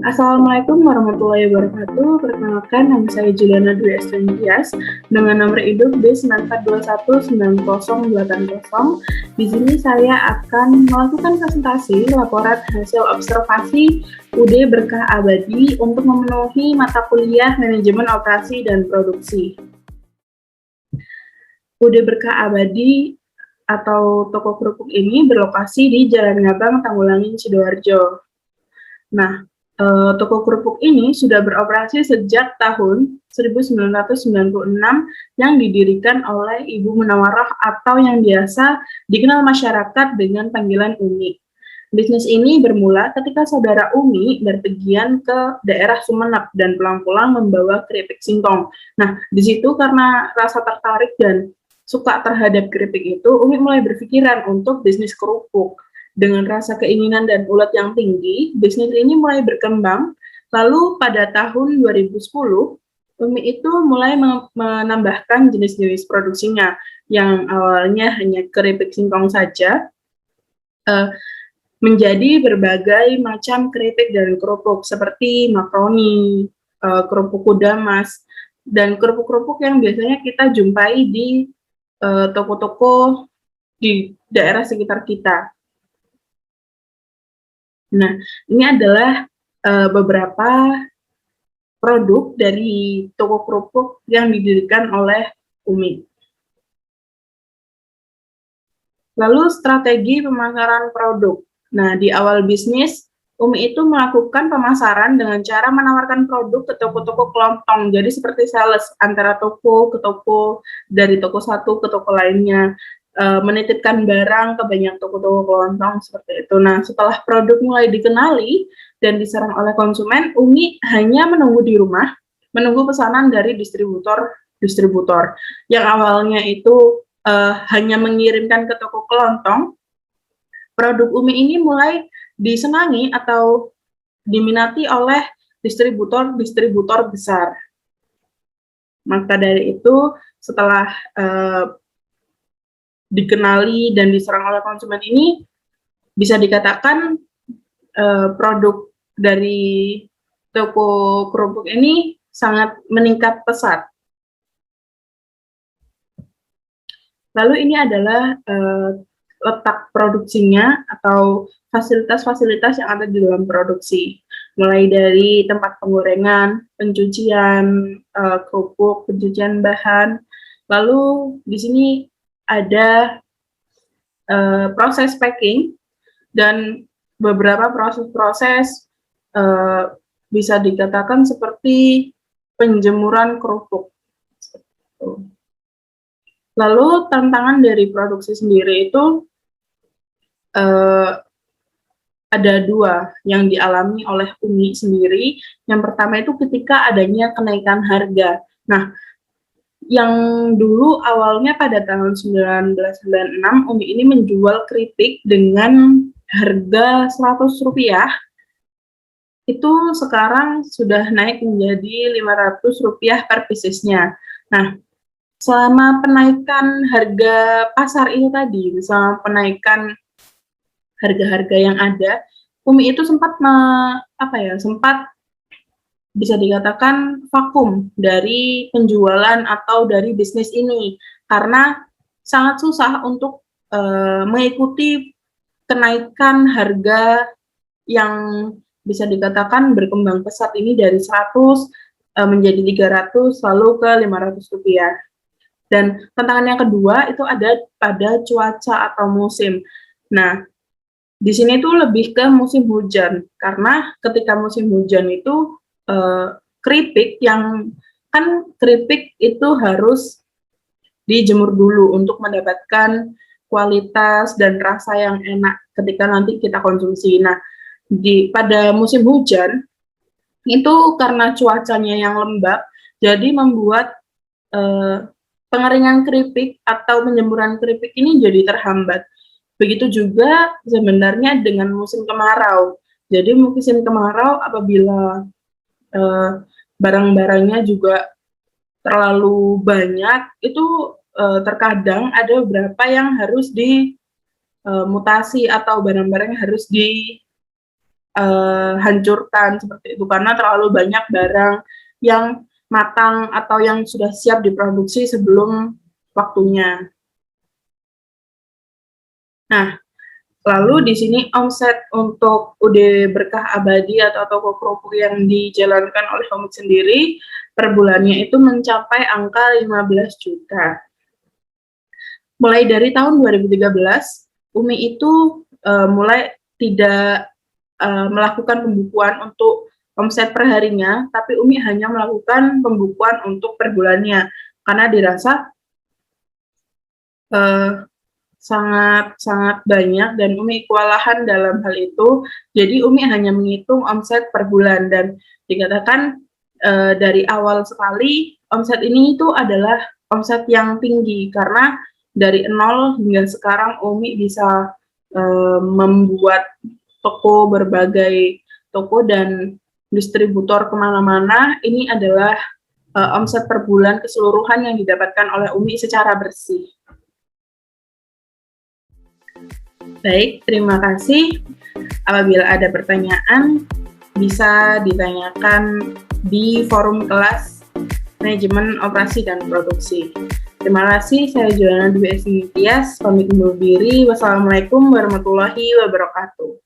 Assalamualaikum warahmatullahi wabarakatuh. Perkenalkan, nama saya Juliana Dwi Estendias dengan nomor induk B94219080. Di sini saya akan melakukan presentasi laporan hasil observasi UD Berkah Abadi untuk memenuhi mata kuliah Manajemen Operasi dan Produksi. UD Berkah Abadi atau toko kerupuk ini berlokasi di Jalan Ngabang, Tanggulangin, Sidoarjo. Nah, toko kerupuk ini sudah beroperasi sejak tahun 1996 yang didirikan oleh Ibu Munawarah atau yang biasa dikenal masyarakat dengan panggilan Umi. Bisnis ini bermula ketika saudara Umi berpergian ke daerah Sumeneb dan pulang-pulang membawa keripik singkong. Nah, di situ karena rasa tertarik dan suka terhadap keripik itu, Umi mulai berpikiran untuk bisnis kerupuk. Dengan rasa keinginan dan ulet yang tinggi, bisnis ini mulai berkembang. Lalu pada tahun 2010, Umi itu mulai menambahkan jenis-jenis produksinya yang awalnya hanya keripik singkong saja, menjadi berbagai macam keripik dan kerupuk seperti makaroni, kerupuk kuda mas, dan kerupuk-kerupuk yang biasanya kita jumpai di toko-toko di daerah sekitar kita. Nah, ini adalah beberapa produk dari toko kerupuk yang didirikan oleh Umi. Lalu strategi pemasaran produk. Nah, di awal bisnis, Umi itu melakukan pemasaran dengan cara menawarkan produk ke toko-toko kelontong. Jadi seperti sales antara toko ke toko, dari toko satu ke toko lainnya. Menitipkan barang ke banyak toko-toko kelontong seperti itu. Nah, setelah produk mulai dikenali dan diserang oleh konsumen, Umi hanya menunggu di rumah, menunggu pesanan dari distributor yang awalnya itu hanya mengirimkan ke toko kelontong. Produk Umi ini mulai disenangi atau diminati oleh distributor-distributor besar. Maka dari itu, setelah dikenali dan diserang oleh konsumen ini, bisa dikatakan produk dari toko kerupuk ini sangat meningkat pesat. Lalu ini adalah letak produksinya atau fasilitas-fasilitas yang ada di dalam produksi. Mulai dari tempat penggorengan, pencucian kerupuk, pencucian bahan. Lalu di sini ada proses packing dan beberapa proses-proses bisa dikatakan seperti penjemuran kerupuk. Lalu tantangan dari produksi sendiri itu ada dua yang dialami oleh Umi sendiri. Yang pertama itu ketika adanya kenaikan harga. Nah, yang dulu awalnya pada tahun 1996, Umi ini menjual keripik dengan harga Rp100, itu sekarang sudah naik menjadi Rp500 per piecesnya. Nah, selama penaikan harga pasar ini tadi, selama penaikan harga-harga yang ada, Umi itu sempat bisa dikatakan vakum dari penjualan atau dari bisnis ini karena sangat susah untuk mengikuti kenaikan harga yang bisa dikatakan berkembang pesat ini dari 100 menjadi 300 lalu ke Rp500. Dan tantangan yang kedua itu ada pada cuaca atau musim. Nah, di sini tuh lebih ke musim hujan karena ketika musim hujan itu keripik itu harus dijemur dulu untuk mendapatkan kualitas dan rasa yang enak ketika nanti kita konsumsi. Nah, pada musim hujan itu karena cuacanya yang lembab, jadi membuat pengeringan keripik atau penjemuran keripik ini jadi terhambat. Begitu juga sebenarnya dengan musim kemarau. Jadi musim kemarau apabila barang-barangnya juga terlalu banyak, itu terkadang ada beberapa yang harus dimutasi atau barang-barang yang harus hancurkan seperti itu karena terlalu banyak barang yang matang atau yang sudah siap diproduksi sebelum waktunya. Nah, lalu di sini omset untuk UD Berkah Abadi atau toko kerupuk yang dijalankan oleh Umi sendiri per bulannya itu mencapai angka 15 juta. Mulai dari tahun 2013, Umi itu mulai tidak melakukan pembukuan untuk omset per harinya, tapi Umi hanya melakukan pembukuan untuk per bulannya, karena dirasa sangat banyak dan Umi kewalahan dalam hal itu. Jadi Umi hanya menghitung omset per bulan dan dikatakan dari awal sekali omset ini itu adalah omset yang tinggi karena dari nol hingga sekarang Umi bisa membuat toko, berbagai toko dan distributor kemana-mana. Ini adalah omset per bulan keseluruhan yang didapatkan oleh Umi secara bersih. Baik, terima kasih. Apabila ada pertanyaan, bisa ditanyakan di forum kelas Manajemen Operasi dan Produksi. Terima kasih, saya Juliana Dwi Esti Tias, pamit undur diri. Wassalamualaikum warahmatullahi wabarakatuh.